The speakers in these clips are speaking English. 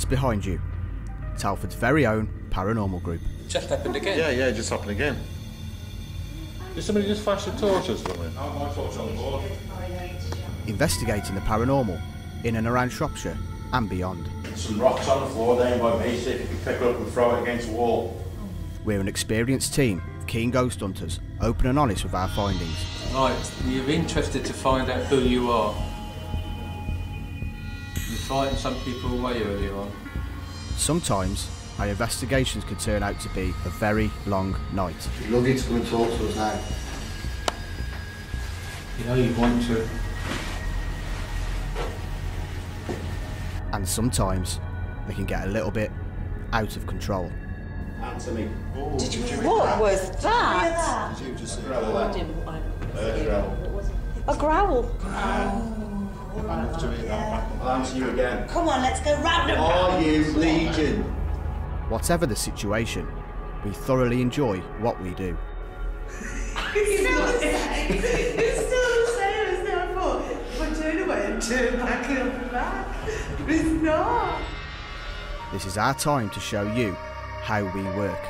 It's Behind You, Telford's very own paranormal group. Just happened again? Yeah, it just happened again. Did somebody just flash a torch or something? Oh, my torch on the board. Investigating the paranormal in and around Shropshire and beyond. Some rocks on the floor down by me, see if you can pick it up and throw it against the wall. We're an experienced team of keen ghost hunters, open and honest with our findings. Right, you're interested to find out who you are. You frightened some people away earlier on. Sometimes our investigations can turn out to be a very long night. Love you to come and talk to us now. You know you want to. And sometimes they can get a little bit out of control. Answer me. Oh, Did you? What was that? Did you just see A growl. I'll answer you again. Come on, let's go round and round. Are you Legion? Whatever the situation, we thoroughly enjoy what we do. It's still the same as never before. If I turn away and turn back and come back, it's not. This is our time to show you how we work.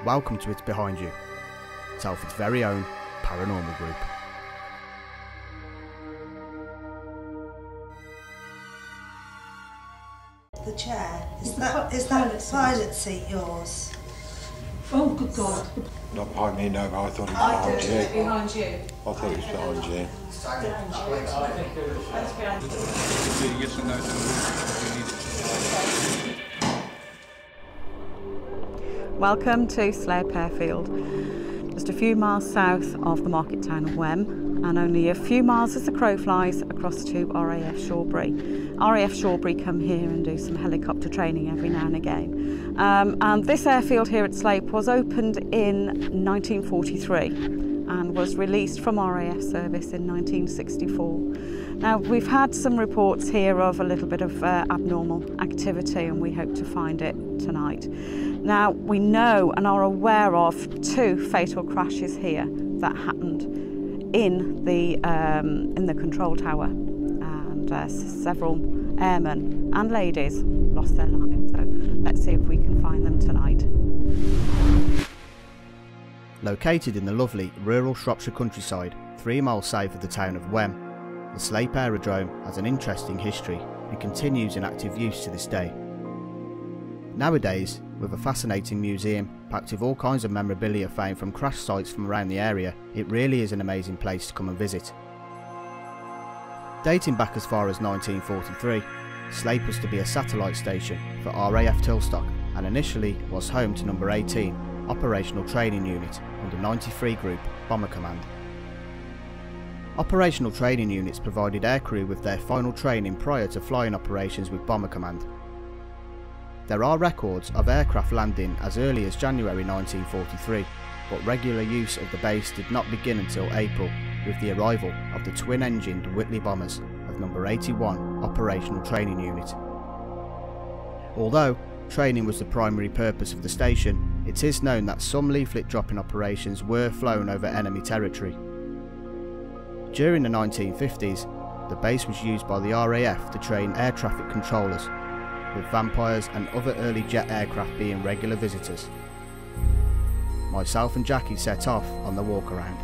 Welcome to It's Behind You, Telford's very own paranormal group. The chair. Is that pilot seat yours? Oh, good God. Not behind me, no, but I thought it was behind you. Behind you. I thought it was behind you. Yes and no. Welcome to Sleap Airfield, just a few miles south of the market town of Wem, and only a few miles as the crow flies across to RAF Shawbury. RAF Shawbury come here and do some helicopter training every now and again. And this airfield here at Sleap was opened in 1943 and was released from RAF service in 1964. Now, we've had some reports here of a little bit of abnormal activity, and we hope to find it tonight. Now, we know and are aware of 2 fatal crashes here that happened in the control tower, and several airmen and ladies lost their lives. So let's see if we can find them tonight. Located in the lovely rural Shropshire countryside, 3 miles south of the town of Wem, the Sleap Aerodrome has an interesting history and continues in active use to this day. Nowadays, with a fascinating museum packed with all kinds of memorabilia found from crash sites from around the area, it really is an amazing place to come and visit. Dating back as far as 1943, Sleap was to be a satellite station for RAF Tilstock and initially was home to number 18 Operational Training Unit under 93 Group Bomber Command. Operational Training Units provided aircrew with their final training prior to flying operations with Bomber Command. There are records of aircraft landing as early as January 1943, but regular use of the base did not begin until April with the arrival of the twin-engined Whitley bombers of number 81 Operational Training Unit. Although training was the primary purpose of the station, it is known that some leaflet dropping operations were flown over enemy territory. During the 1950s, the base was used by the RAF to train air traffic controllers, with Vampires and other early jet aircraft being regular visitors. Myself and Jackie set off on the walk around.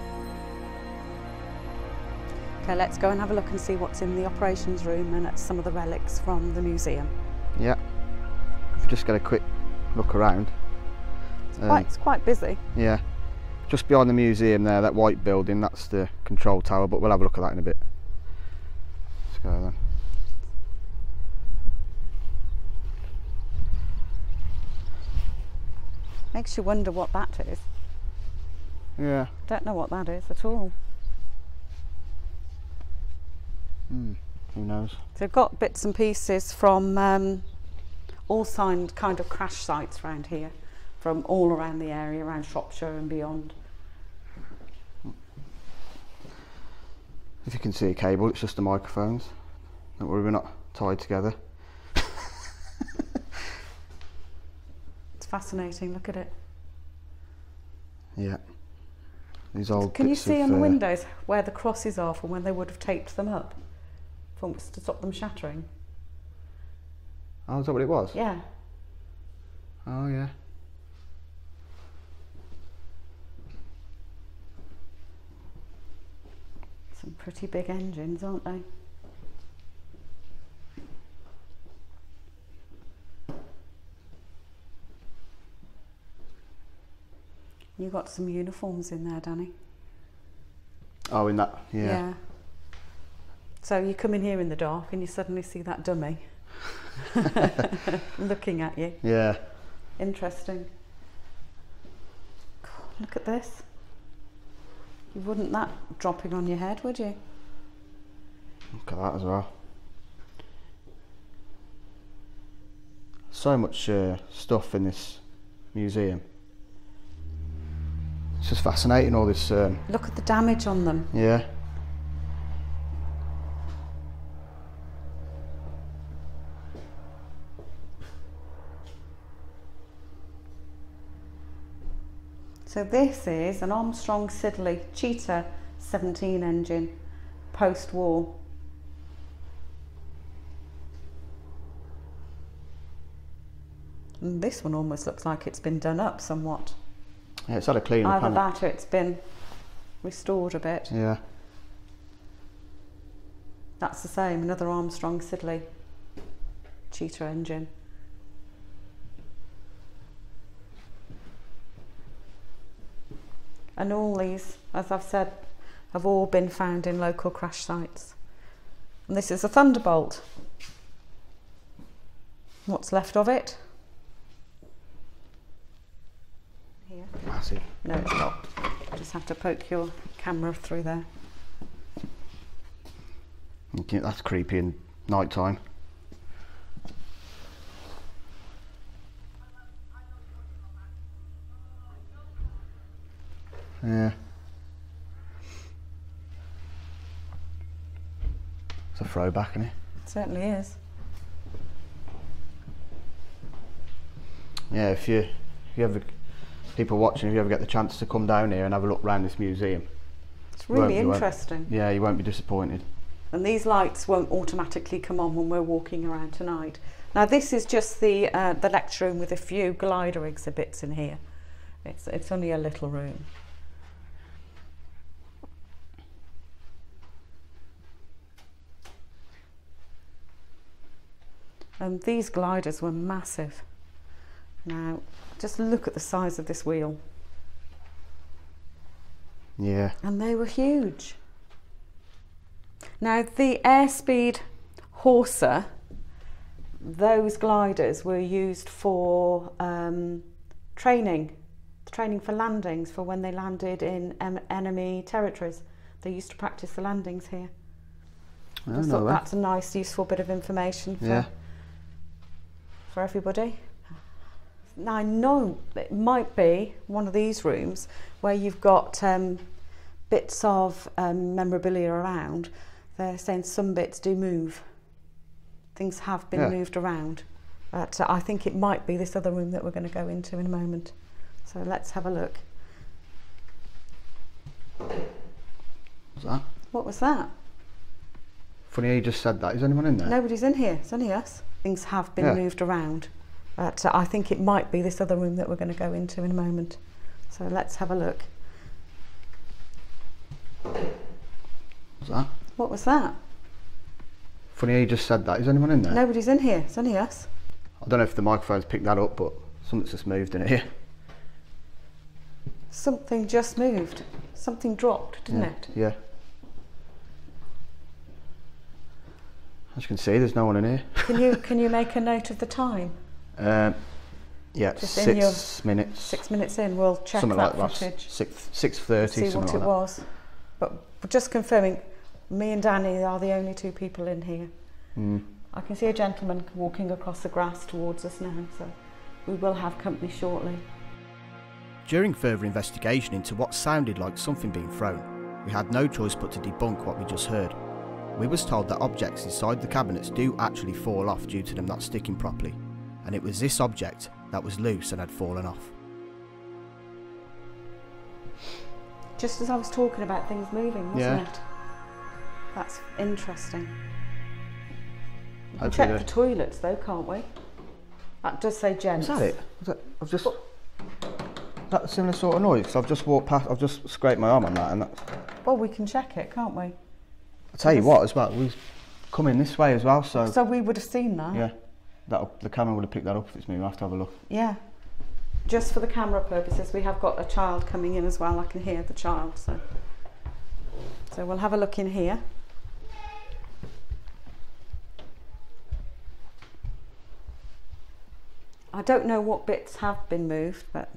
Okay, let's go and have a look and see what's in the operations room and at some of the relics from the museum. Yeah, I've just got a quick look around. It's quite busy. Yeah, just behind the museum there, that white building, that's the control tower, but we'll have a look at that in a bit. Let's go then. Makes you wonder what that is. Yeah. Don't know what that is at all. Who knows? They've got bits and pieces from all kind of crash sites around here, from all around the area, around Shropshire and beyond. If you can see a cable, it's just the microphones. Don't worry, we're not tied together. It's fascinating, look at it. Yeah. These old Can you bits see of, on the windows where the crosses are from when they would have taped them up to stop them shattering? Oh, is that what it was? Yeah. Oh, yeah. Some pretty big engines, aren't they? You got some uniforms in there, Danny. Oh, in that, Yeah. So you come in here in the dark and you suddenly see that dummy looking at you. Yeah. Interesting. God, look at this. You wouldn't that dropping on your head, would you? Look at that as well. So much stuff in this museum. It's just fascinating, all this. Look at the damage on them. Yeah. So this is an Armstrong Siddeley Cheetah 17 engine, post-war. And this one almost looks like it's been done up somewhat. Yeah, it's had a clean up. Either that or it's been restored a bit. Yeah. That's the same, another Armstrong Siddeley Cheetah engine. And all these, as I've said, have all been found in local crash sites. And this is a Thunderbolt. What's left of it? Here. Massive. No, it's not. You just have to poke your camera through there. Okay, that's creepy in night time. Yeah. It's a throwback, isn't it? It certainly is. Yeah, if you ever, people watching, if you ever get the chance to come down here and have a look around this museum, It's really interesting. Yeah, you won't be disappointed. And these lights won't automatically come on when we're walking around tonight. Now this is just the lecture room with a few glider exhibits in here. It's only a little room. And these gliders were massive. Now, just look at the size of this wheel. Yeah. And they were huge. Now, the Airspeed Horser, those gliders were used for training for landings, for when they landed in enemy territories. They used to practice the landings here. I thought that's a nice, useful bit of information for everybody. Now I know it might be one of these rooms where you've got bits of memorabilia around. They're saying some bits do move. Things have been moved around. But I think it might be this other room that we're going to go into in a moment. So let's have a look. What's that? What was that? Funny you just said that. Is anyone in there? Nobody's in here. It's only us. Things have been moved around. But I think it might be this other room that we're going to go into in a moment. So let's have a look. What's that? What was that? Funny you just said that. Is anyone in there? Nobody's in here. It's only us. I don't know if the microphone's picked that up, but something's just moved in here. Something just moved. Something dropped, didn't it? Yeah. As you can see, there's no one in here. Can you make a note of the time? Yeah, Just in your 6 minutes. 6 minutes in, we'll check Something that like footage. that. 6:30. See something what like it that. was. But just confirming, me and Danny are the only two people in here. I can see a gentleman walking across the grass towards us now, so we will have company shortly. During further investigation into what sounded like something being thrown, we had no choice but to debunk what we just heard. We was told that objects inside the cabinets do actually fall off due to them not sticking properly, and it was this object that was loose and had fallen off. Just as I was talking about things moving, wasn't it? That's interesting. We can check the toilets though, can't we? That does say gents. Is that it? I've just... That a similar sort of noise? I've just walked past, I've just scraped my arm on that and that's... Well, we can check it, can't we? I'll tell you what as well, we've come in this way as well, so... So we would have seen that? Yeah. The camera would have picked that up if it's me, we'll have to have a look. Yeah. Just for the camera purposes, we have got a child coming in as well. I can hear the child, so we'll have a look in here. I don't know what bits have been moved, but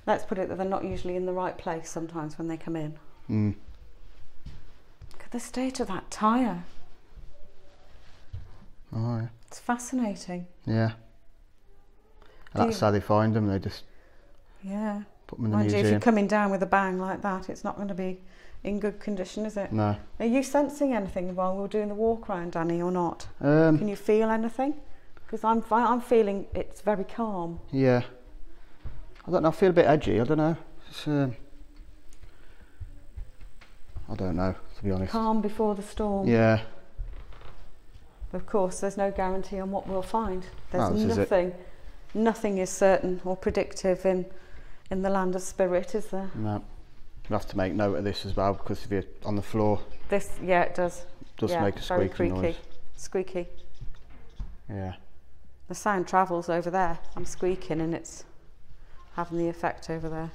let's put it that they're not usually in the right place sometimes when they come in. Mm. Look at the state of that tyre. Oh, yeah. It's fascinating. Yeah. And that's how they find them, they just Yeah. put them in the Mind you, museum. if you're coming down with a bang like that, it's not going to be in good condition, is it? No. Are you sensing anything while we were doing the walk around, Danny, or not? Can you feel anything? Because I'm feeling it's very calm. Yeah. I don't know, I feel a bit edgy, I don't know. It's, I don't know, to be honest. Calm before the storm. Yeah. Of course, there's no guarantee on what we'll find. There's No, this is it. Nothing is certain or predictive in the land of spirit, is there? No. We'll have to make note of this as well, because if you're on the floor, This, yeah, it does. it does make a very squeaky creaky. noise. Squeaky. Yeah. The sound travels over there. I'm squeaking and it's having the effect over there.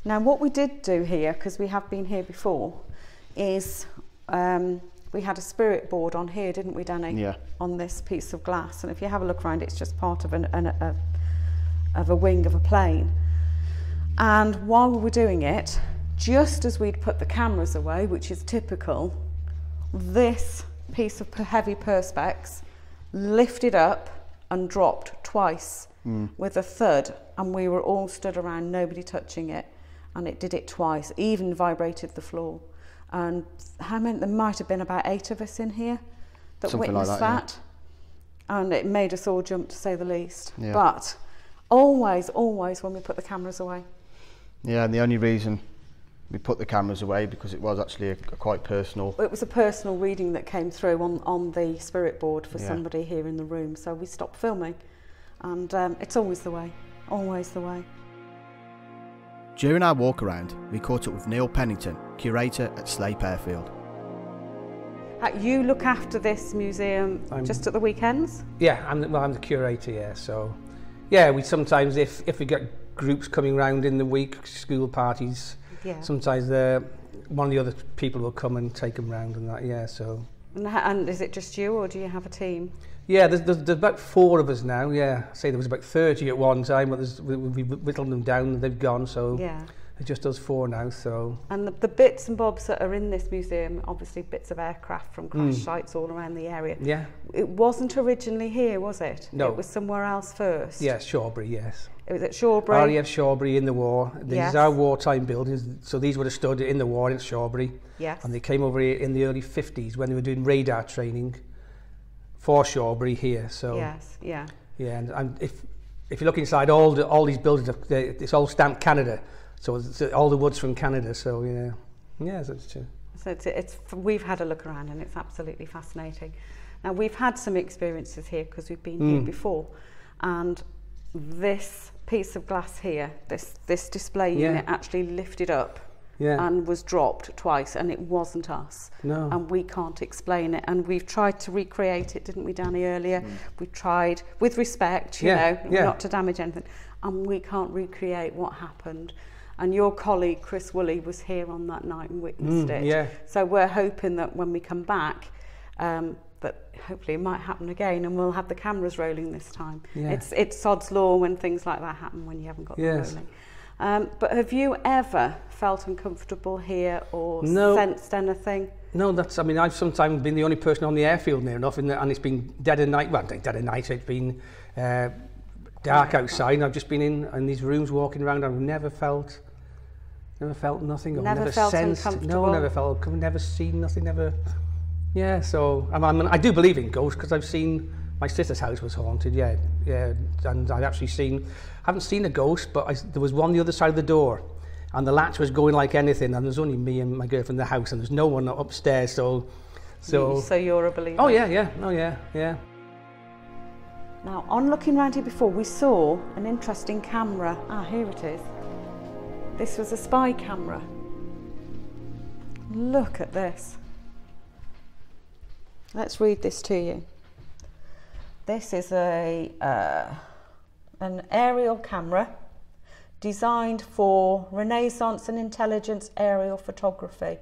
Now what we did do here, because we have been here before, is we had a spirit board on here, didn't we, Danny? Yeah. On this piece of glass, and if you have a look around, it's just part of a wing of a plane. And while we were doing it, just as we'd put the cameras away, which is typical, this piece of heavy perspex lifted up and dropped twice with a thud, and we were all stood around, nobody touching it, and it did it twice, even vibrated the floor. And how many? There might have been about 8 of us in here that Something witnessed like that, and it made us all jump, to say the least. Yeah. But always when we put the cameras away. Yeah, and the only reason we put the cameras away because it was actually a quite personal... It was a personal reading that came through on the spirit board for Yeah. somebody here in the room, so we stopped filming, and it's always the way, always the way. During our walk around, we caught up with Neil Pennington, curator at Sleap Airfield. You look after this museum just at the weekends? Yeah, I'm the curator, yeah, so... Yeah, we sometimes, if we get groups coming round in the week, school parties, Yeah. sometimes one of the other people will come and take them round and that, yeah, so... And is it just you, or do you have a team? Yeah, there's about 4 of us now, yeah. I say there was about 30 at one time, but we've whittled them down and they've gone, so... Yeah. It just does 4 now, so... And the bits and bobs that are in this museum, obviously bits of aircraft from crash sites all around the area. Yeah. It wasn't originally here, was it? No. It was somewhere else first? Yeah, Shawbury, yes. It was at Shawbury? RAF Shawbury in the war. These Yes. are wartime buildings, so these would have stood in the war in Shawbury. Yes. And they came over here in the early 50s when they were doing radar training for Shawbury here, so... Yes, yeah. Yeah, and if you look inside, all these buildings, it's all stamped Canada. So it's all the wood's from Canada, so yeah, that's true. So we've had a look around and it's absolutely fascinating. Now we've had some experiences here because we've been here before, and this piece of glass here, this display unit actually lifted up and was dropped twice, and it wasn't us. No. And we can't explain it, and we've tried to recreate it, didn't we, Danny, earlier? We tried, with respect, you know, not to damage anything, and we can't recreate what happened. And your colleague Chris Woolley was here on that night and witnessed it. Yeah. So we're hoping that when we come back, that hopefully it might happen again, and we'll have the cameras rolling this time. Yeah. It's sod's law when things like that happen, when you haven't got them rolling. But have you ever felt uncomfortable here or sensed anything? No, I've sometimes been the only person on the airfield near enough, and it's been dead of night. Well, dead of night, it's been dark outside, and I've just been in these rooms walking around. I've never felt nothing. I've never felt sensed. uncomfortable? No, never seen nothing. Never. Yeah, so I do believe in ghosts because I've seen my sister's house was haunted. Yeah, and I've actually haven't seen a ghost, but there was one the other side of the door, and the latch was going like anything, and there's only me and my girlfriend in the house, and there's no one upstairs, so So you're a believer? Oh yeah. Oh yeah. Now, on looking around here before, we saw an interesting camera. Ah, here it is. This was a spy camera. Look at this. Let's read this to you. This is an aerial camera designed for Renaissance and intelligence aerial photography,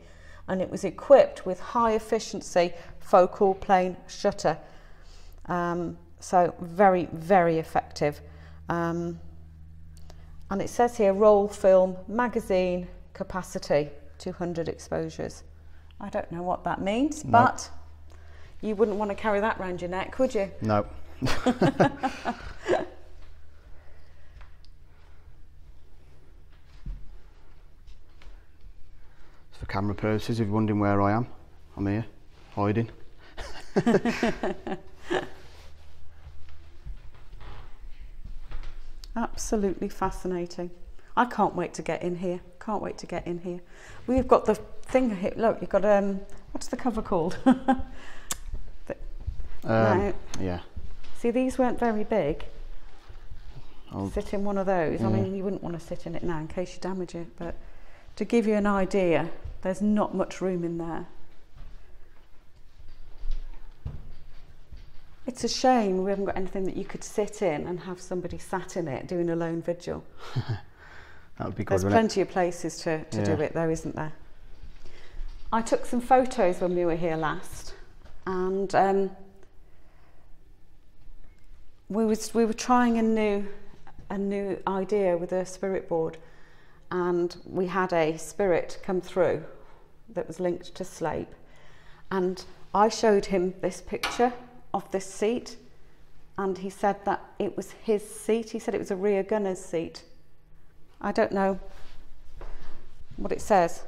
and it was equipped with high efficiency focal plane shutter. So very, very effective. And it says here, roll film magazine capacity, 200 exposures. I don't know what that means, No. but you wouldn't want to carry that round your neck, would you? No. For camera purposes, if you're wondering where I am, I'm here, hiding. Absolutely fascinating. I can't wait to get in here. Can't wait to get in here. We've got the thing here. Look, you've got what's the cover called? No. Yeah. See, these weren't very big. I'll Sit in one of those. I mean, you wouldn't want to sit in it now in case you damage it, but to give you an idea, there's not much room in there. It's a shame we haven't got anything that you could sit in and have somebody sat in it doing a lone vigil. That would be good. There's wouldn't plenty of places to Yeah. do it though, isn't there? I took some photos when we were here last, and we were trying a new idea with a spirit board, and we had a spirit come through that was linked to Sleap, and I showed him this picture of this seat, and he said that it was his seat. He said it was a rear gunner's seat. I don't know what it says.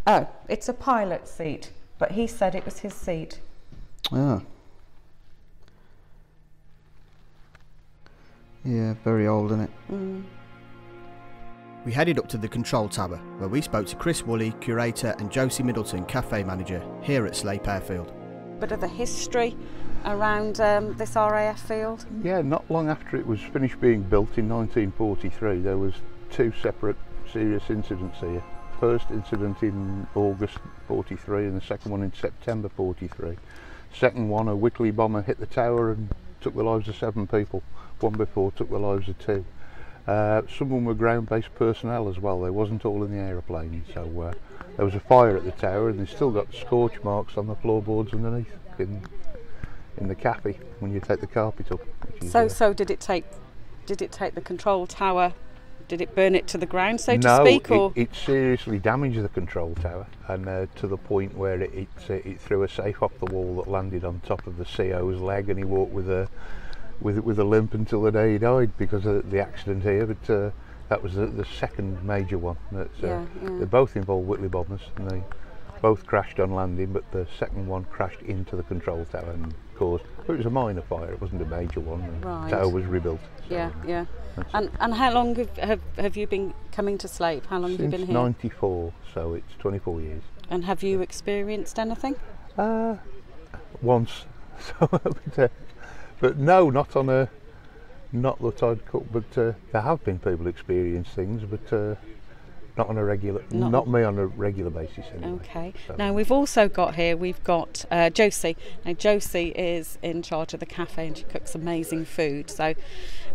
Oh, it's a pilot's seat, but he said it was his seat. Ah. Yeah, very old, isn't it? We headed up to the control tower, where we spoke to Chris Woolley, curator, and Josie Middleton, cafe manager, here at Sleap Airfield. Bit of the history around this RAF field. Yeah, not long after it was finished being built in 1943, there was two separate serious incidents here. First incident in August 43 and the second one in September 43. Second one, a Whitley bomber hit the tower and took the lives of 7 people. One before took the lives of 2. Some of them were ground-based personnel as well. They wasn't all in the aeroplane. So there was a fire at the tower, and they still got scorch marks on the floorboards underneath in the cafe when you take the carpet up. So did it take the control tower? Did it burn it to the ground, so to No, speak? Or it seriously damaged the control tower, and to the point where it threw a safe off the wall that landed on top of the CO's leg, and he walked with a limp until the day he died because of the accident here. But that was the second major one. They both involved Whitley bombers, and they both crashed on landing, but the second one crashed into the control tower and caused. But it was a minor fire; it wasn't a major one. Right. The tower was rebuilt. So, yeah. And how long have you been coming to Sleap? How long have you been Since here? '94, so it's 24 years. And have you experienced anything? Once, so, but no, not that I'd cook. But there have been people experience things, but not on a regular, not me on a regular basis anyway. Okay. So. Now we've got Josie. Now Josie is in charge of the cafe, and she cooks amazing food. So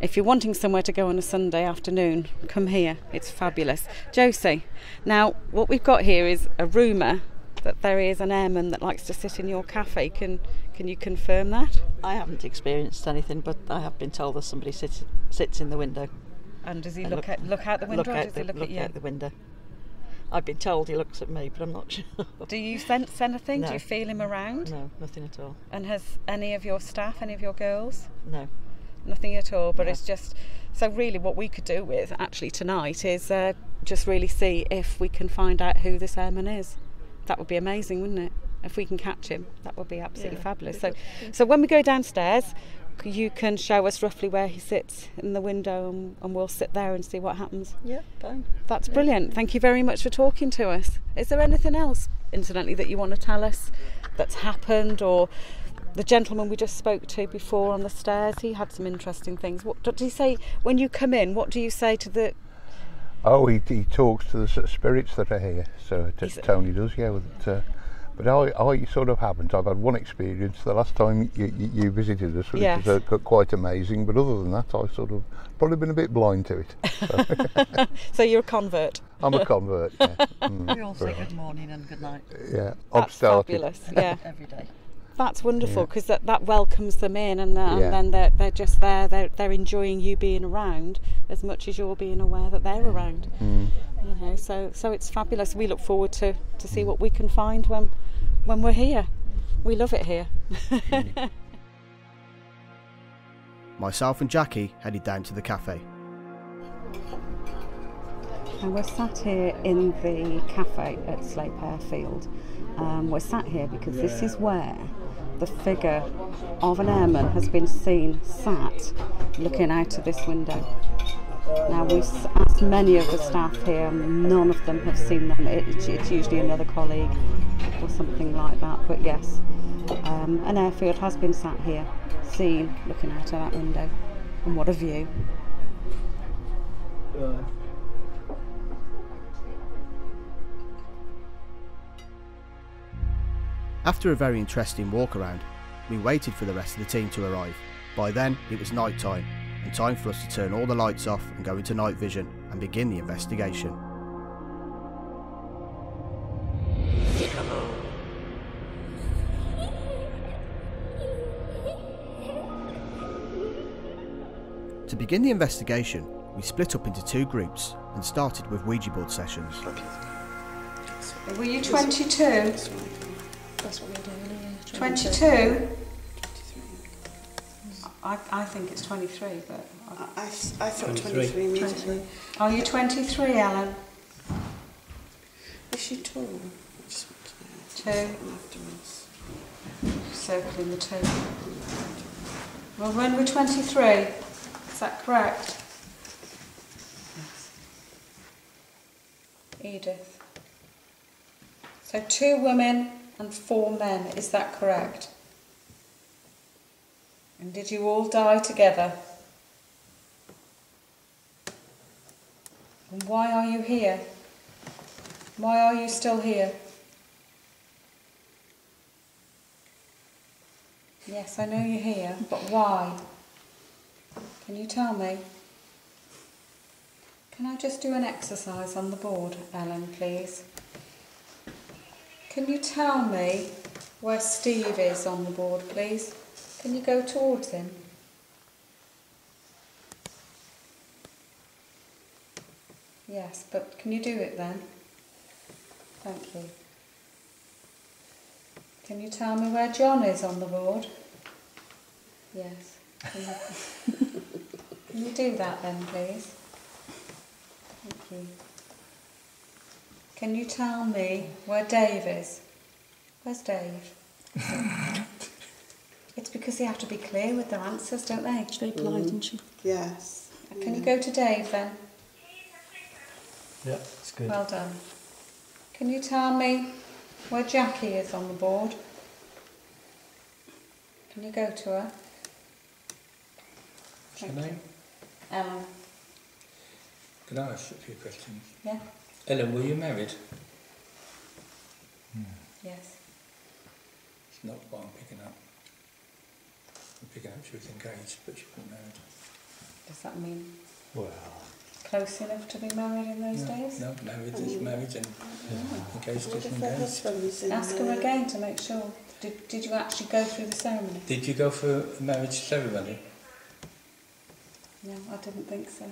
if you're wanting somewhere to go on a Sunday afternoon, come here. It's fabulous. Josie, now what we've got here is a rumour that there is an airman that likes to sit in your cafe. Can you confirm that? I haven't experienced anything, but I have been told that somebody sits in the window. And does he look out the window, or does he look at you? Out the window. I've been told he looks at me, but I'm not sure. Do you sense anything? No. Do you feel him around? No, nothing at all. And has any of your staff, any of your girls? No. Nothing at all, but No. it's just, so really what we could do with actually tonight is just really see if we can find out who this airman is. That would be amazing, wouldn't it? If we can catch him, that would be absolutely fabulous. So when we go downstairs, you can show us roughly where he sits in the window, and we'll sit there and see what happens. Yeah, fine. That's brilliant. Thank you very much for talking to us. Is there anything else, incidentally, that you want to tell us that's happened, or the gentleman we just spoke to before on the stairs, he had some interesting things. What did he say when you come in? What do you say to the... Oh, he talks to the sort of spirits that are here, so Tony does, yeah. But I sort of haven't. I've had one experience the last time you visited us, which Yes. was quite amazing, but other than that I sort of probably been a bit blind to it. So, So you're a convert? I'm a convert, yeah. We all say good morning and good night Yeah, I've That's started. fabulous, yeah. every day. That's wonderful, Yeah. because that welcomes them in, and Yeah. then they're just there. They're enjoying you being around as much as you're being aware that they're around. You know, so it's fabulous. We look forward to see what we can find when we're here. We love it here. Myself and Jackie headed down to the cafe. And we're sat here in the cafe at Sleap Airfield. We're sat here because this is where the figure of an airman has been seen sat looking out of this window. Now, we've asked many of the staff here, and none of them have seen them. It's usually another colleague or something like that, but yes, an airfield has been sat here, seen looking out of that window. And what a view. After a very interesting walk around, we waited for the rest of the team to arrive. By then, it was night time, and time for us to turn all the lights off and go into night vision and begin the investigation. To begin the investigation, we split up into two groups and started with Ouija board sessions. Were you 22? That's what we're doing, yeah. 22? I think it's 23, but... I thought 23 immediately. Are you 23, Ellen? Is she tall? I just want to know. 2. Afterwards. Circling the 2. Well, when we're 23, is that correct? Yes. Edith. So 2 women and 4 men, is that correct? And did you all die together? And why are you here? Why are you still here? Yes, I know you're here, but why? Can you tell me? Can I just do an exercise on the board, Ellen, please? Can you tell me where Steve is on the board, please? Can you go towards him? Yes, but can you do it then? Thank you. Can you tell me where John is on the board? Yes. Can you do that then, please? Thank you. Can you tell me where Dave is? Where's Dave? It's because they have to be clear with their answers, don't they? She's very polite, isn't she? Yes. Can you go to Dave then? Yeah, it's good. Well done. Can you tell me where Jackie is on the board? Can you go to her? What's your name? Ellen. Can I ask you a few questions? Yeah? Ellen, were you married? Yes. It's not what I'm picking up. I'm picking up she was engaged, but she wasn't married. Does that mean Well, close enough to be married in those days? No, married is married and engaged is Her engaged. husband was in Ask her again to make sure. Did you actually go through the ceremony? Did you go for a marriage ceremony? No, I didn't think so.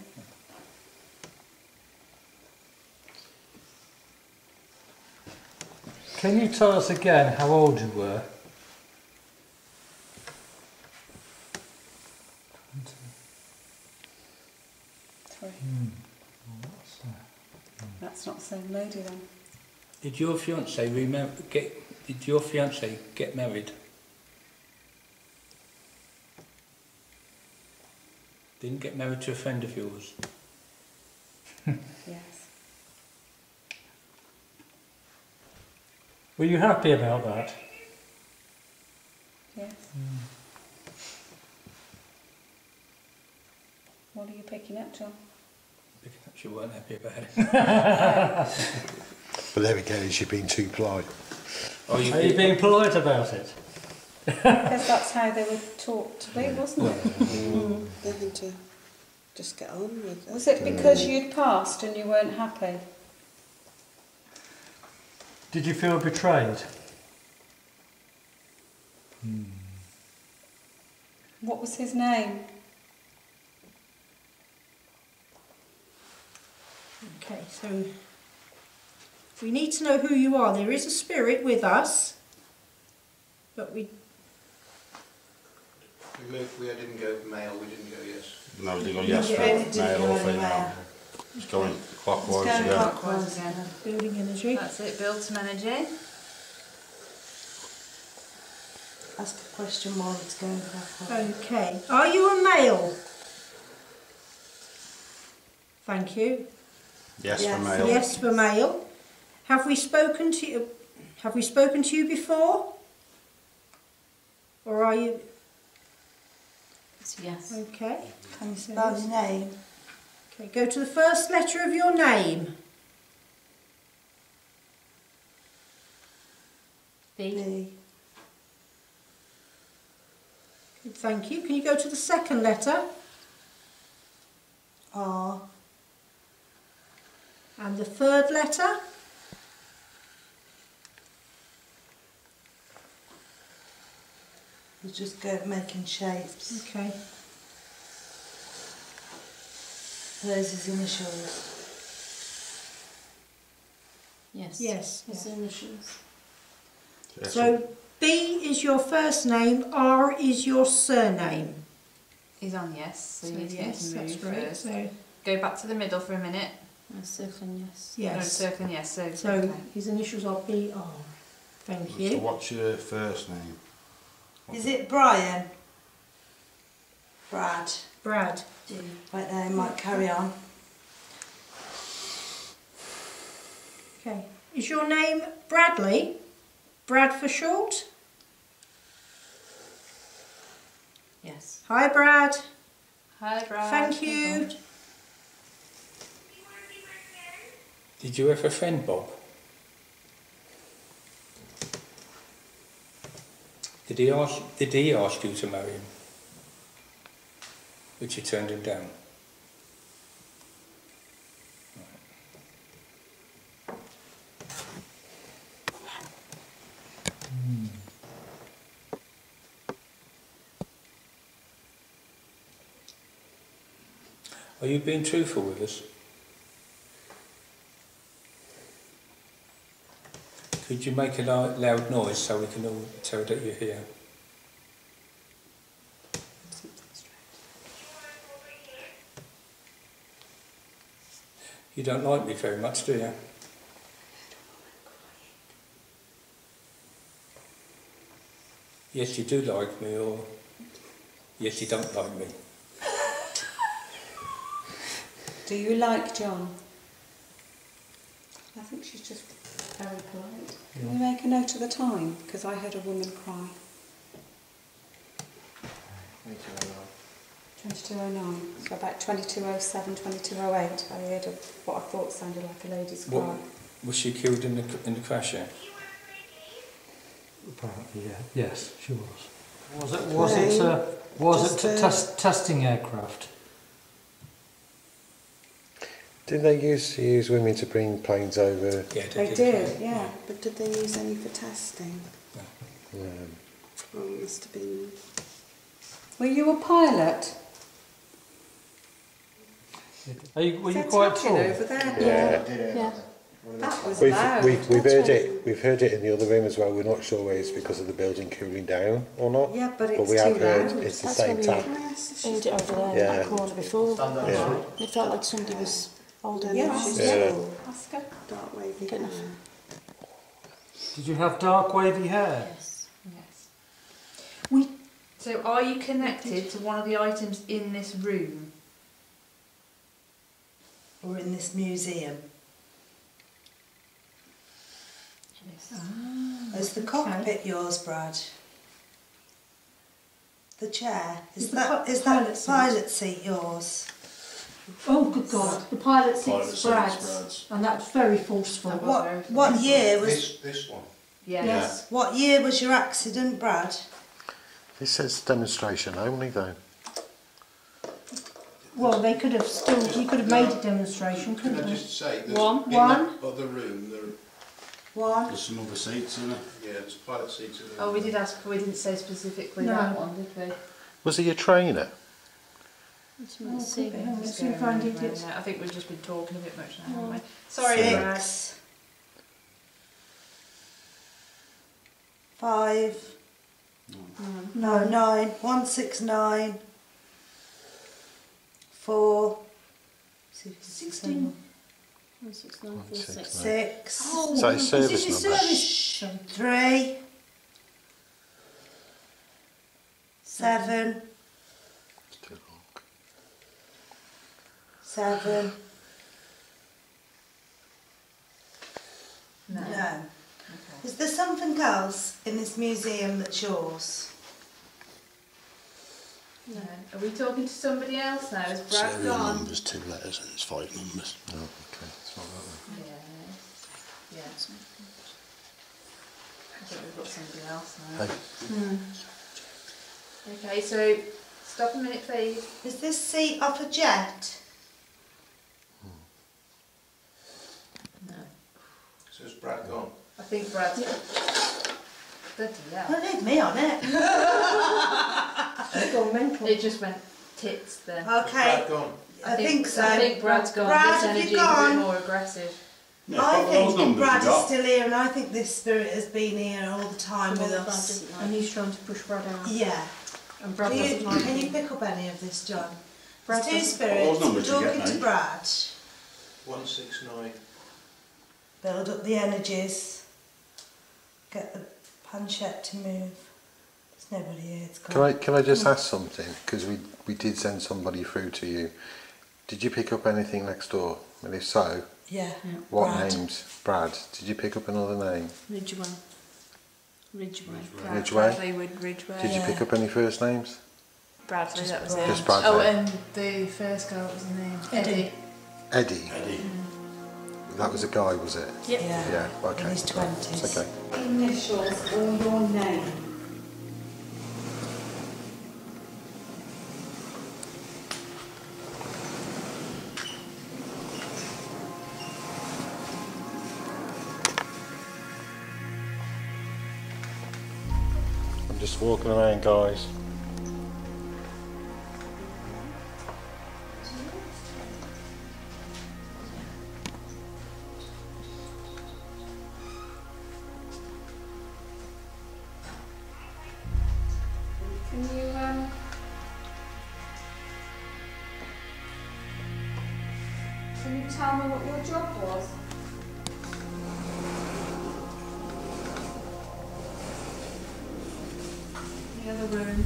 can you tell us again how old you were? 3. That's not the same lady then. Did your fiance get married? Didn't get married to a friend of yours? Yes. Were you happy about that? What are you picking up, John? Picking up she weren't happy about it. But there we go, is she being too polite? Are you being polite about it? Because that's how they were taught to be, wasn't it? They had to just get on with it. Was it because you'd passed and you weren't happy? Did you feel betrayed? What was his name? Okay, so we need to know who you are. There is a spirit with us, but we didn't go male, we didn't go yes. No, they go yes for male or female. It's going clockwise, yeah. Clockwise, yeah. building energy. That's it, build some energy. Ask a question while it's going clockwise. Okay, are you a male? Thank you. Yes, Yes. for male. Yes for male. Have we spoken to you? Have we spoken to you before? Or are you? It's yes. Okay. Can you spell your name? Okay, go to the first letter of your name. B. Good, thank you. Can you go to the second letter? R. And the third letter? You just go making shapes. Okay. Those his initials. Yes. Yes. His initials. Yes. So B is your first name, R is your surname. He's on yes, so you need to get yes, him to that's move right. first. So Go back to the middle for a minute. Circling yes. No, yes. circling yes. So So his initials are BR. Thank So you. what's your first name? Is it Brian? Brad. Brad. Right there, might carry on. Okay. Is your name Bradley? Brad for short? Yes. Hi Brad. Hi, Brad. Thank you. Did you have a friend, Bob? Did he ask you to marry him? But you turned him down. Are you being truthful with us? Could you make a loud noise so we can all tell that you're here? You don't like me very much, do you? Yes, you do like me, or yes, you don't like me. Do you like John? I think she's just very polite. Can we make a note of the time? Because I heard a woman cry. 22:09. So about 22:07, 22:08. I heard what I thought sounded like a lady's cry. What, was she killed in the crash? Yeah? Apparently, yeah. Yes, she was. Was it testing aircraft? Didn't they used to use women to bring planes over? Yeah, They did, yeah. But did they use any for testing? No. Well, it must have been. Were you a pilot? Were you Is there quite talking tall? over there? Yeah. That was We've loud. heard it. We've heard it in the other room as well. We're not sure whether it's because of the building cooling down or not. Yeah, but it's we have too heard loud. it's the That's same what tap. heard it over there in Yeah. that corner before. Yeah. It felt like somebody was holding Yeah, the she's Yeah. Ask her. dark wavy Getting hair. Did you have dark wavy hair? Yes. Yes. So are you connected to one of the items in this room? Or in this museum? Ah, Is the cockpit yours, Brad? The chair? Is Is the that pilot the seat? pilot seat yours? Oh, good God. The pilot Pilot seats seats, Brad's. Brad's. And that's very forceful. What year was... This one. Yes. What year was your accident, Brad? This says demonstration only though. Well, they could have still, you could have made a demonstration, couldn't Can I you? just say, One. in that other room, One. there's some other seats in it. Yeah, there's pilot seats in there. Oh, we did ask, we didn't say specifically that one, did we? Was he a trainer? Let's see if we find it. I think we've just been talking a bit much now, haven't we? Sorry, Sorry, Brad. 6. 5. No, 9. 169. 4. 16. 6. Oh, Is that his service is this number? service? 3. 7. 7. No. No. Is there something else in this museum that's yours? No. Are we talking to somebody else now? Is Brad Serial gone? numbers, 2 letters, and it's 5 numbers. Oh, okay. It's not that Yeah. Yeah. I think we've got somebody else now. Okay, so stop a minute, please. Is this seat off a jet? No. So is Brad gone? I think Brad's... Bloody hell. Don't leave me on it. It's gone mental. It just went tits then. Okay. Brad gone? I think so. I think Brad's gone. Brad, This have you energy is a bit gone? more aggressive. Yeah, I what those think numbers Brad you is got? still here, and I think this spirit has been here all the time with us. And he's trying to push Brad out. Yeah. And Brad doesn't like Can you him. pick up any of this, John? Brad There's 2 doesn't- spirits numbers you get, talking to mate? Brad. 169. Build up the energies. Get the planchette to move. There's nobody here. It's gone. Can I just ask something? Because we did send somebody through to you. Did you pick up anything next door? And if so, Yeah. what Brad. names? Brad. Did you pick up another name? Ridgeway. Ridgeway? Bradley Wood Ridgeway. Did you pick up any first names? Bradley, that was Just it. Bradley. Oh, and the first guy, what was his name? Eddie. Eddie. Eddie. That was a guy, was it? Yep. Yeah. Okay. In his 20s. It's okay. Initials or your name. I'm just walking around, guys. Can you tell me what your job was? The other room.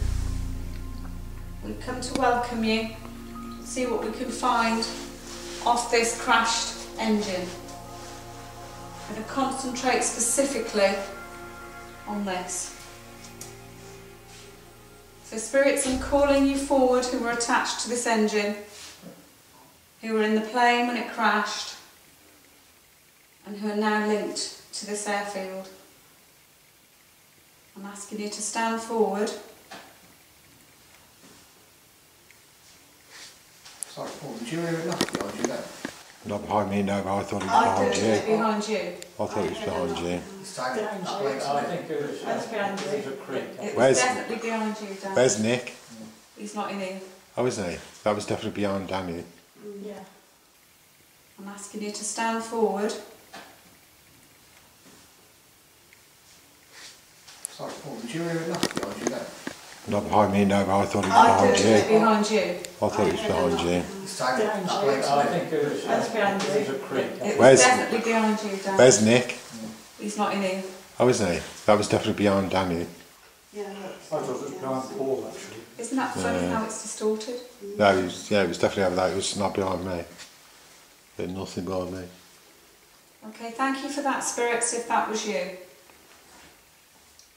We've come to welcome you, see what we can find off this crashed engine. We're going to concentrate specifically on this. So spirits, I'm calling you forward who were attached to this engine, who were in the plane when it crashed, and who are now linked to this airfield. I'm asking you to stand forward. Sorry, Paul, did you hear a knock behind you there? Not behind me, no, but I thought it was I behind thought it was you. behind you. I thought it was behind you. It's tagging. I think it was, That's behind you. it was a creek. It was Where's- definitely behind you, Dan. Where's Nick? He's not in here. Oh, isn't he? That was definitely behind Danny. Yeah. I'm asking you to stand forward. Sorry, Paul, did you hear a knock behind you there? Not behind me, no, but I thought it was I thought behind it was you. behind you. I thought it was behind you. It's tagging. I think it was, That's behind it was a you. creek. It was Where's- definitely behind you, Dan. Where's Nick? He's not in here. Oh, isn't he? That was definitely behind Danny. Yeah, I thought it was behind Paul, actually. isn't that funny how it's distorted? No, it was definitely over there. It was not behind me. But nothing behind me. Okay, thank you for that, spirits, if that was you.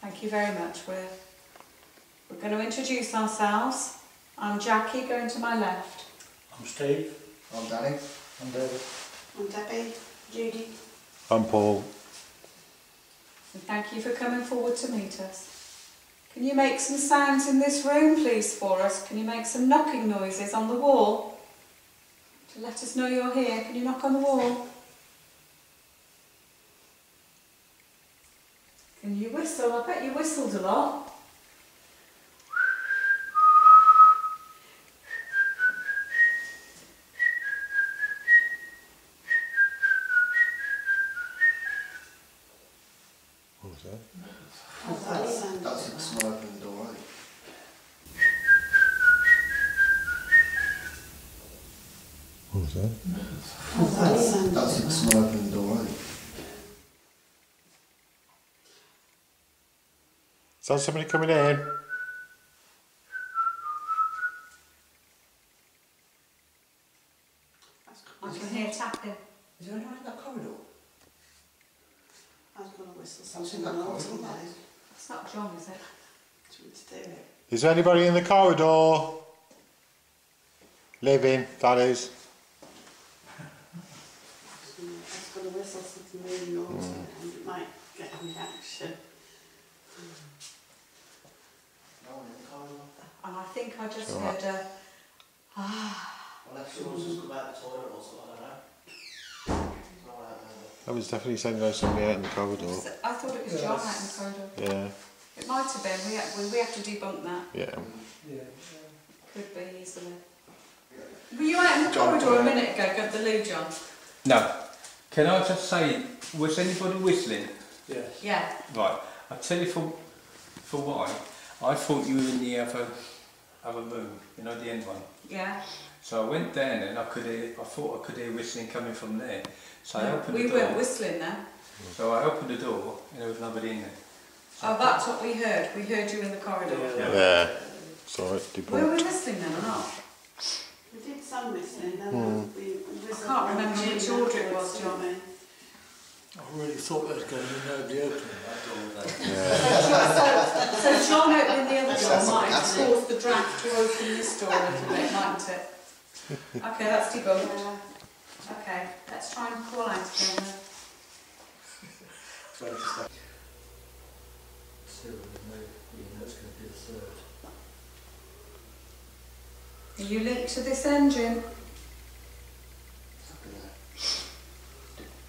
Thank you very much. We're going to introduce ourselves. I'm Jackie, going to my left. I'm Steve. I'm Danny. I'm David. I'm Debbie. Judy. I'm Paul. And thank you for coming forward to meet us. Can you make some sounds in this room, please, for us? Can you make some knocking noises on the wall? To let us know you're here. Can you knock on the wall? Can you whistle? I bet you whistled a lot. What was that? That's someone opening the door, I think. What was that? That's someone opening the door, I think. Is that somebody coming in? I can hear tapping. Is there anyone in that corridor? I was going to whistle I've seen something that else. corridor. It's not John, is it? Do you want to do it? Is there anybody in the corridor? Living, that is. I was going to whistle something really naughty and it might get a reaction. No one in the corridor. And I think I just Sure. heard a... Unless someone's just come out the toilet or something, I don't know. There's no one out there. I was definitely saying there's somebody out in the corridor. I thought it was John out in the corridor. Yeah, It might have been. We have to debunk that. yeah. Could be easily. Were you out in the corridor a minute ago, got the loo, John? No. Can I just say, was anybody whistling? Yes. Yeah. Right. I'll tell you for why. I thought you were in the other room, you know, the end one. Yeah. So I went down and I thought I could hear whistling coming from there. So I opened the We door. weren't whistling then. So I opened the door and there was nobody in there. Oh, that's what we heard. We heard you in the corridor. Yeah. Sorry, Were we whistling then or not? We did some whistling and we I whistled. can't remember which order it was, John. I really thought there was going to be nobody opening that door then. So John opening the other door might have caused the draft to open this door a little bit, mightn't it? Okay, that's debunked. Okay, let's try and call out together. Two, and then you know it's going to be the third. Are you linked to this engine?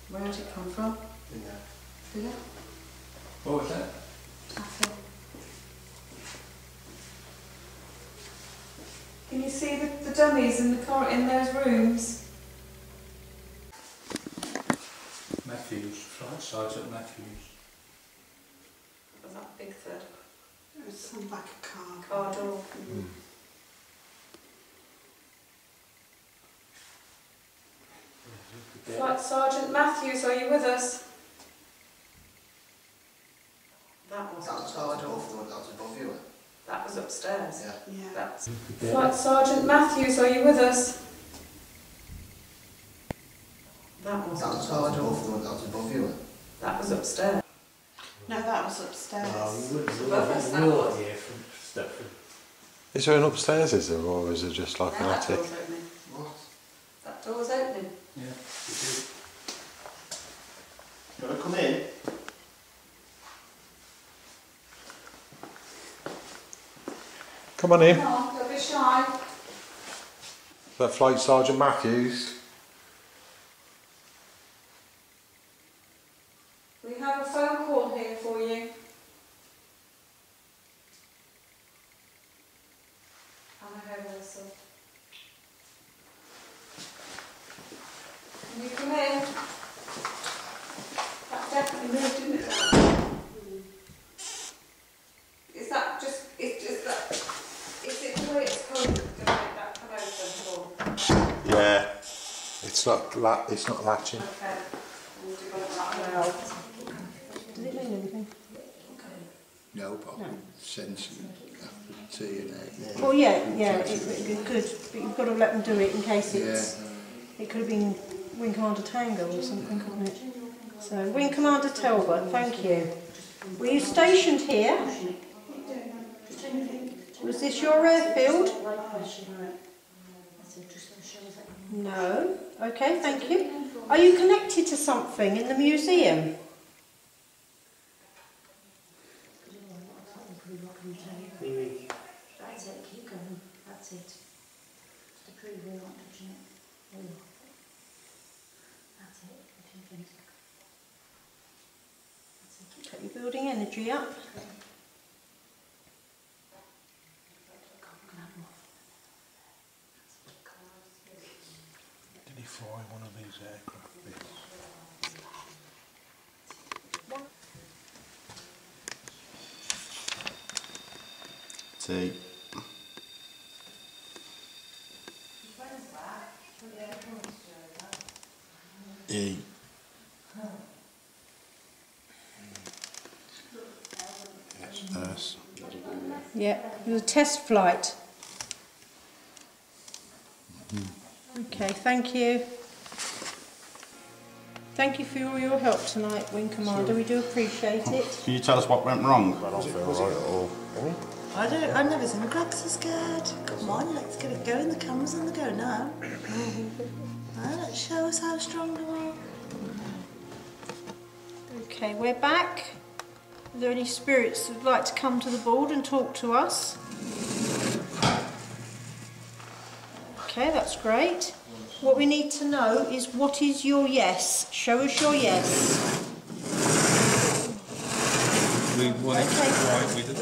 Where did it come from? In there. Did it? What was that? Okay. Can you see the dummies in those rooms? Matthews, Flight Sergeant Matthews. Was that big third? There was some like a Car door. Flight Sergeant Matthews, are you with us? That was That was above you. That was upstairs. Yeah. That's Flight Sergeant Matthews, are you with us? That was above you. That was upstairs. No, that was upstairs. Above us, that was. Here from Stepford. Is there an upstairs, is there, or is it just like an That attic? door's opening. What? That door's opening. Yeah. You want to come in? Come on in. Come on, don't be shy. Is that Flight Sergeant Matthews? We have a phone call here for you. And I heard a whistle. Can you come in? That definitely moved, didn't it? Is that just, it's just that, is it the way it's coded to make that come open or? Yeah. It's not latching. Okay. We'll do that now. Does it mean anything? No, but I can sense after tea and egg. Well, yeah, it could, but you've got to let them do it in case it's. It could have been Wing Commander Tango or something, couldn't it? So, Wing Commander Talbot, thank you. Were you stationed here? Was this your airfield? No. Okay, thank you. Are you connected to something in the museum? That's it, keep going. That's it. Just to prove we're not touching it. That's it. Okay, you're building energy up. Did he fly one of these aircraft bits? T. E. S. Yeah, it was a test flight. Okay, thank you. Thank you for all your help tonight, Wing Commander. We do appreciate it. Can you tell us what went wrong? I don't feel right at all. I've never seen a crack so scared. Come on, let's get it going. The camera's on the go now. Let's show us how strong you are. Okay, we're back. Are there any spirits that would like to come to the board and talk to us? Okay, that's great. What we need to know is what is your yes? Show us your yes. We want it to fly. We do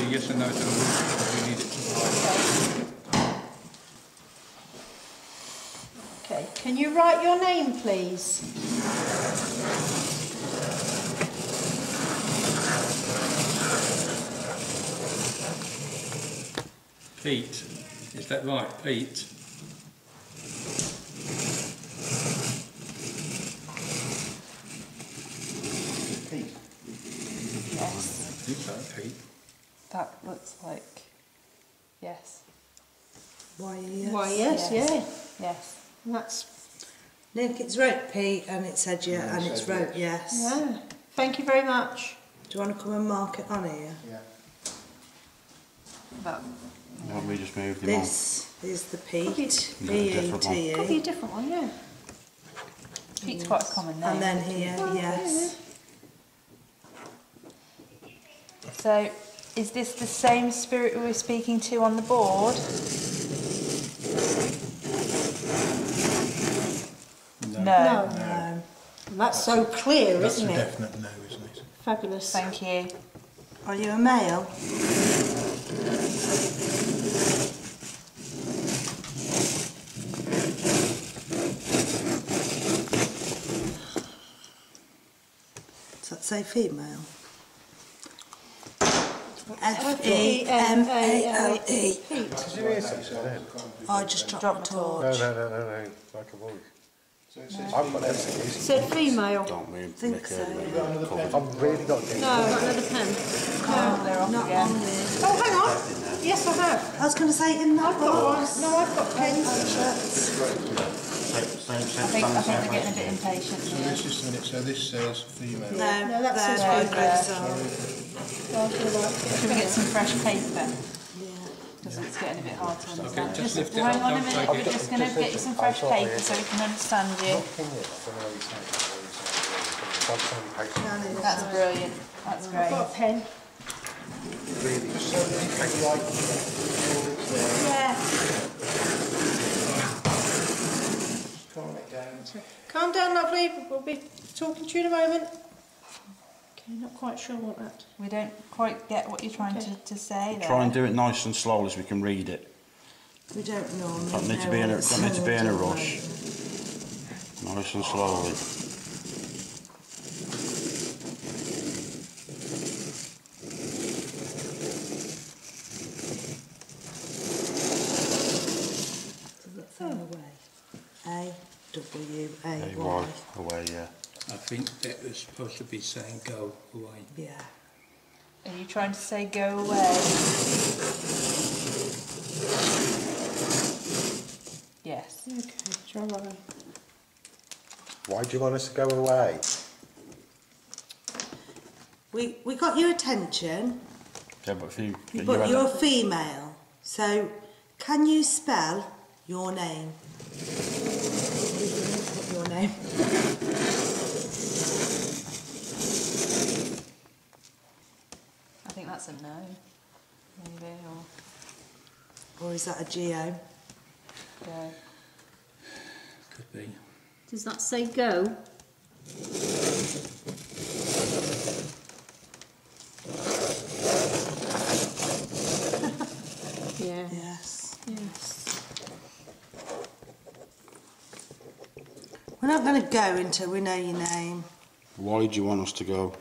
yes and no to the roof. We need it to fly. Okay, can you write your name, please? Pete. Is that right, Pete? Yes. I think so, Pete. That looks like yes. Why yes? Why yes, yeah. Yes. And that's... Nick, it's wrote P and it said yeah and it's wrote yes. Yeah. Thank you very much. Do you want to come and mark it on here? Yeah. That. Why don't we just move them This is the Pete. P-E-T-E. Could be a different one, yeah. Pete's quite a common name. And then here, yes. So, is this the same spirit we were speaking to on the board? No. No. That's so clear, isn't it? That's a definite no, isn't it? Fabulous. Thank you. Are you a male? Does that say female? F-E-M-A-L-E. I just dropped a torch. No, like a voice. I've got everything. Said female. Don't move. Think so. I've really got to No, got another pen. They're off Not again. on this. Oh, hang on. Yes, I have. I was going to say in that I've got one. box. No, I've got pens. I think they're getting a bit impatient So here. this is a minute, so this says female. No, that says Should we get some fresh paper? Because it's getting a bit hard to understand. Okay, just lift it hang up, on a don't minute, take we're it. just going to get you some fresh paper so we can understand you. That's brilliant. That's I've great. got a pen. Yeah. Calm down, lovely. We'll be talking to you in a moment. Okay, not quite sure what that... We don't quite get what you're trying to say there. Try and do it nice and slowly so we can read it. We don't normally Don't need to know be in a, what don't need to be in a it's rush. Nice and slowly. Does that say away? A-W-A-Y. Away, away, yeah. I think that was supposed to be saying go away. Yeah. Are you trying to say go away? Yes. Okay, try one. Why do you want us to go away? We got your attention, Yeah, but if you... but you're female. So, can you spell your name? That's a no. Maybe, Or is that a geo? go. Could be. Does that say go? Yeah. Yes. Yes. We're not going to go until we know your name. Why do you want us to go?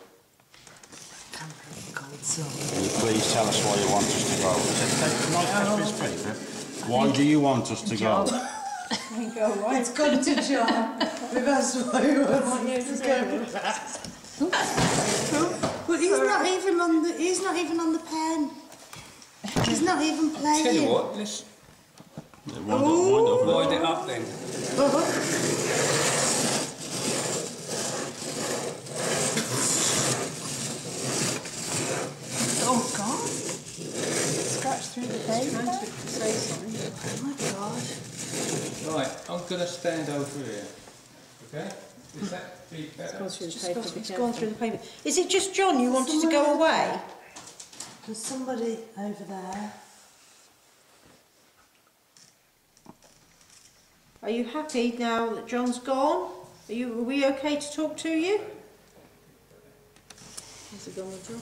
God, so. Can you please tell us why you want us to go? Why do you want us to go? Go away. It's gone to John. We've asked why he wants to go. But he's not even on the. He's not even on the pen. He's not even playing. Tell you what, let's Wind it up then. Oh God! Scratch through the paper. Oh my God. Right, I'm going to stand over here. Okay? Is that be better? It's gone through the paper. Is it just John you wanted to go away? There's somebody over there. Are you happy now that John's gone? Are we okay to talk to you? How's it going with John?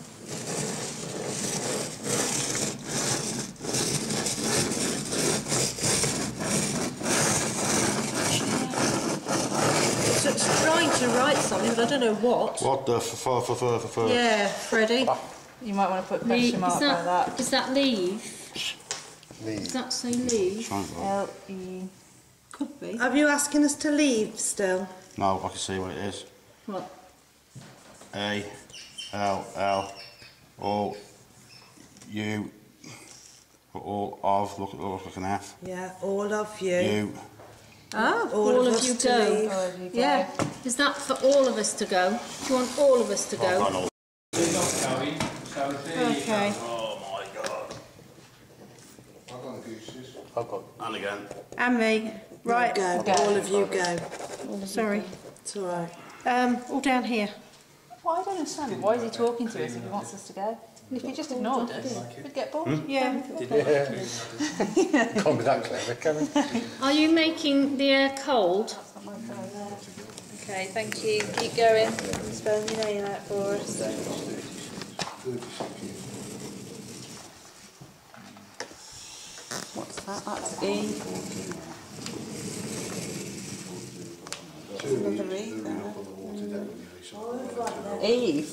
So it's trying to write something, but I don't know what. What the for? Yeah, Freddie. You might want to put a question mark by that. Does that leave? Does that say leave? L-E. Could be. Are you asking us to leave still? No, I can see what it is. What? A, L, L, all, you, all of, look like an F. Yeah, all of you. You. Oh, all of us you to go. leave. All of you go. Yeah. Is that for all of us to go? Do you want all of us to go? They're not going, so there Okay. you go. Oh my God. I've got the gooses. I've got, and again. And me. Right. Go. All of you go. Sorry. It's all right. All down here. Well, I don't understand. Why is he talking to us if he wants us to go? If he just ignored us, we'd get bored. Yeah. Can't be that clever, can we? Are you making the air cold? Okay, thank you. Keep going. Spelling your name out for us. What's that? That's E. Another E there. Eve.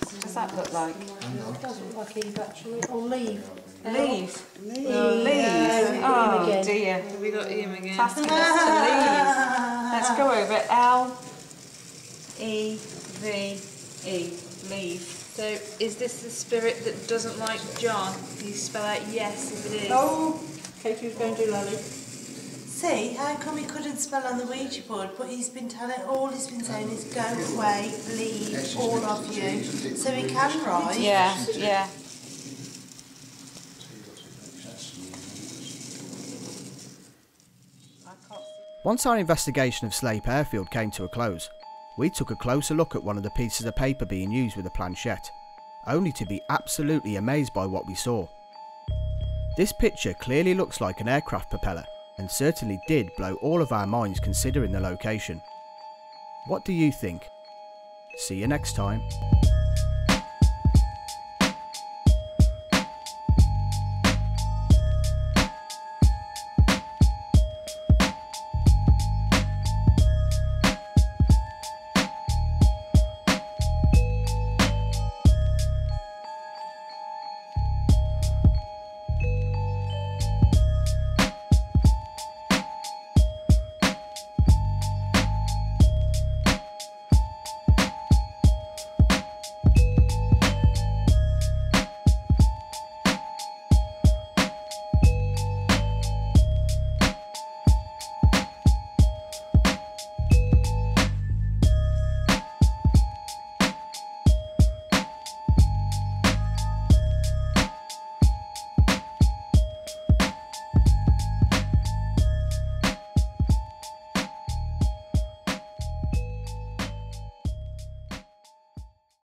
What's that look like? It does look like Eve actually. Or leave. Leave. Leave. Leave. Oh dear. Have we got him again? Asking us to leave. Let's go over it. L E V E. Leave. So, is this the spirit that doesn't like John? You spell out yes if it is. Oh, Katie was going to do Lally. See, how come he couldn't spell on the Ouija board, but he's been telling, all he's been saying is go away, leave, all of you, so he can write. Yeah, yeah. Once our investigation of Sleap Airfield came to a close, we took a closer look at one of the pieces of paper being used with the planchette, only to be absolutely amazed by what we saw. This picture clearly looks like an aircraft propeller, and certainly did blow all of our minds considering the location. What do you think? See you next time.